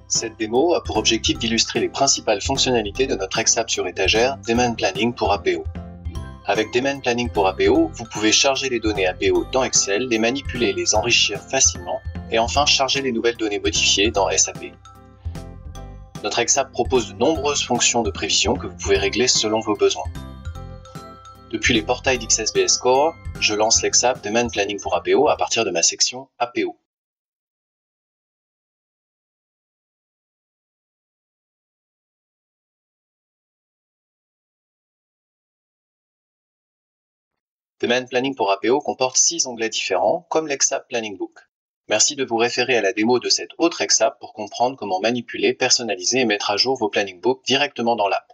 Cette démo a pour objectif d'illustrer les principales fonctionnalités de notre ex-app sur étagère Demand Planning pour APO. Avec Demand Planning pour APO, vous pouvez charger les données APO dans Excel, les manipuler et les enrichir facilement, et enfin charger les nouvelles données modifiées dans SAP. Notre ex-app propose de nombreuses fonctions de prévision que vous pouvez régler selon vos besoins. Depuis les portails d'XSBS Core, je lance l'ex-app Demand Planning pour APO à partir de ma section APO. Demand Planning pour APO comporte 6 onglets différents, comme l'ex-app Planning Book. Merci de vous référer à la démo de cette autre ex-app pour comprendre comment manipuler, personnaliser et mettre à jour vos Planning Book directement dans l'app.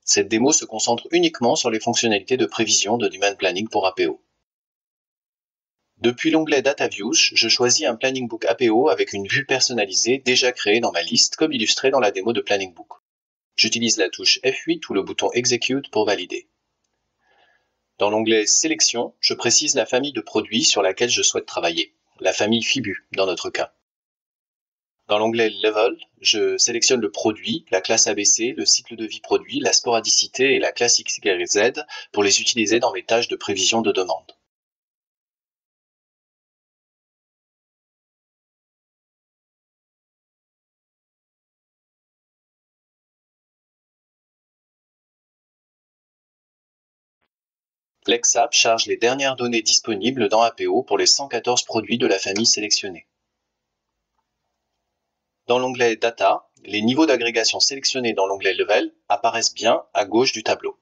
Cette démo se concentre uniquement sur les fonctionnalités de prévision de Demand Planning pour APO. Depuis l'onglet Data Views, je choisis un Planning Book APO avec une vue personnalisée déjà créée dans ma liste, comme illustré dans la démo de Planning Book. J'utilise la touche F8 ou le bouton Execute pour valider. Dans l'onglet Sélection, je précise la famille de produits sur laquelle je souhaite travailler, la famille FIBU dans notre cas. Dans l'onglet Level, je sélectionne le produit, la classe ABC, le cycle de vie produit, la sporadicité et la classe XYZ pour les utiliser dans mes tâches de prévision de demande. L'ex-app charge les dernières données disponibles dans APO pour les 114 produits de la famille sélectionnée. Dans l'onglet Data, les niveaux d'agrégation sélectionnés dans l'onglet Level apparaissent bien à gauche du tableau.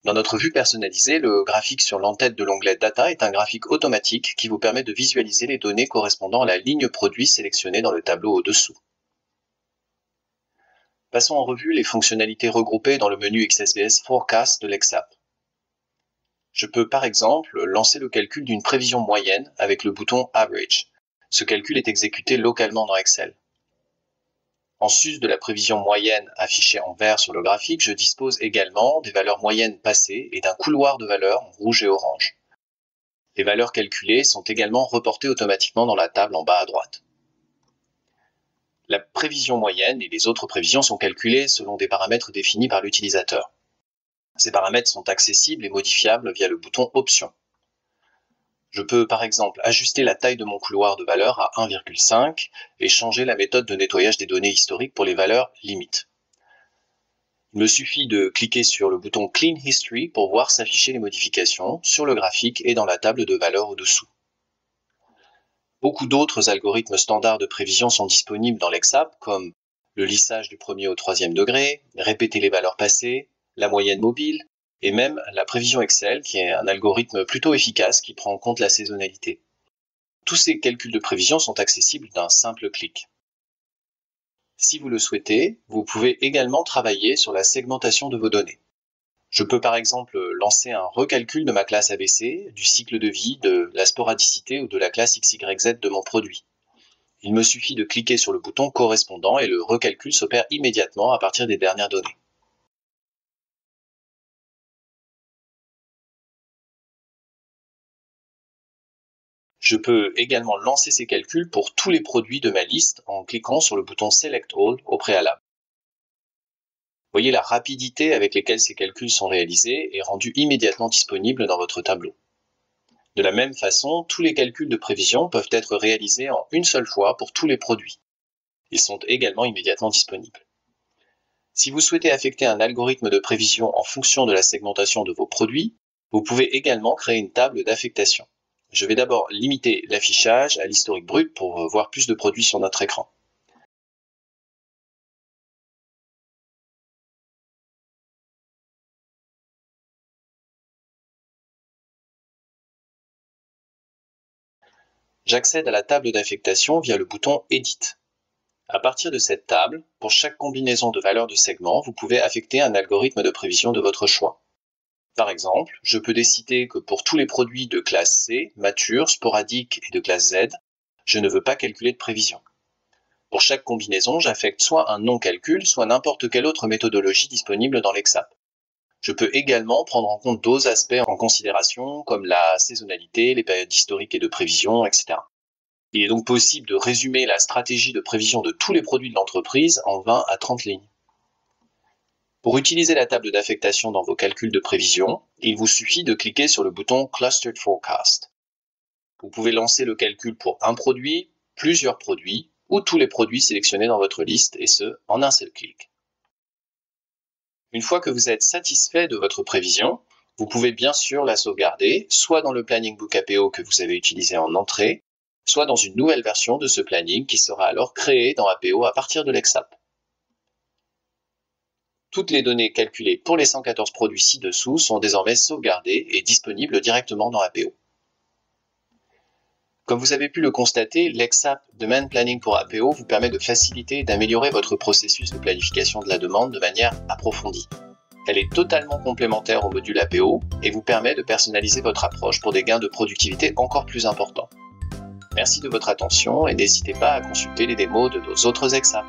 Dans notre vue personnalisée, le graphique sur l'entête de l'onglet Data est un graphique automatique qui vous permet de visualiser les données correspondant à la ligne produit sélectionnée dans le tableau au-dessous. Passons en revue les fonctionnalités regroupées dans le menu XSBS Forecast de l'ex-app. Je peux par exemple lancer le calcul d'une prévision moyenne avec le bouton Average. Ce calcul est exécuté localement dans Excel. En sus de la prévision moyenne affichée en vert sur le graphique, je dispose également des valeurs moyennes passées et d'un couloir de valeurs en rouge et orange. Les valeurs calculées sont également reportées automatiquement dans la table en bas à droite. La prévision moyenne et les autres prévisions sont calculées selon des paramètres définis par l'utilisateur. Ces paramètres sont accessibles et modifiables via le bouton Options. Je peux par exemple ajuster la taille de mon couloir de valeurs à 1,5 et changer la méthode de nettoyage des données historiques pour les valeurs limites. Il me suffit de cliquer sur le bouton Clean History pour voir s'afficher les modifications sur le graphique et dans la table de valeurs au-dessous. Beaucoup d'autres algorithmes standards de prévision sont disponibles dans l'ex-app, comme le lissage du premier au troisième degré, répéter les valeurs passées, la moyenne mobile, et même la prévision Excel, qui est un algorithme plutôt efficace qui prend en compte la saisonnalité. Tous ces calculs de prévision sont accessibles d'un simple clic. Si vous le souhaitez, vous pouvez également travailler sur la segmentation de vos données. Je peux par exemple lancer un recalcul de ma classe ABC, du cycle de vie, de la sporadicité ou de la classe XYZ de mon produit. Il me suffit de cliquer sur le bouton correspondant et le recalcul s'opère immédiatement à partir des dernières données. Je peux également lancer ces calculs pour tous les produits de ma liste en cliquant sur le bouton Select All au préalable. Voyez la rapidité avec laquelle ces calculs sont réalisés et rendus immédiatement disponibles dans votre tableau. De la même façon, tous les calculs de prévision peuvent être réalisés en une seule fois pour tous les produits. Ils sont également immédiatement disponibles. Si vous souhaitez affecter un algorithme de prévision en fonction de la segmentation de vos produits, vous pouvez également créer une table d'affectation. Je vais d'abord limiter l'affichage à l'historique brut pour voir plus de produits sur notre écran. J'accède à la table d'affectation via le bouton Edit. À partir de cette table, pour chaque combinaison de valeurs de segments, vous pouvez affecter un algorithme de prévision de votre choix. Par exemple, je peux décider que pour tous les produits de classe C, mature, sporadique et de classe Z, je ne veux pas calculer de prévision. Pour chaque combinaison, j'affecte soit un non-calcul, soit n'importe quelle autre méthodologie disponible dans l'ex-app. Je peux également prendre en compte d'autres aspects en considération, comme la saisonnalité, les périodes historiques et de prévision, etc. Il est donc possible de résumer la stratégie de prévision de tous les produits de l'entreprise en 20 à 30 lignes. Pour utiliser la table d'affectation dans vos calculs de prévision, il vous suffit de cliquer sur le bouton Clustered Forecast. Vous pouvez lancer le calcul pour un produit, plusieurs produits ou tous les produits sélectionnés dans votre liste, et ce, en un seul clic. Une fois que vous êtes satisfait de votre prévision, vous pouvez bien sûr la sauvegarder, soit dans le Planning Book APO que vous avez utilisé en entrée, soit dans une nouvelle version de ce planning qui sera alors créée dans APO à partir de l'EXAP. Toutes les données calculées pour les 114 produits ci-dessous sont désormais sauvegardées et disponibles directement dans APO. Comme vous avez pu le constater, l'EXAP Demand Planning pour APO vous permet de faciliter et d'améliorer votre processus de planification de la demande de manière approfondie. Elle est totalement complémentaire au module APO et vous permet de personnaliser votre approche pour des gains de productivité encore plus importants. Merci de votre attention et n'hésitez pas à consulter les démos de nos autres EXAP.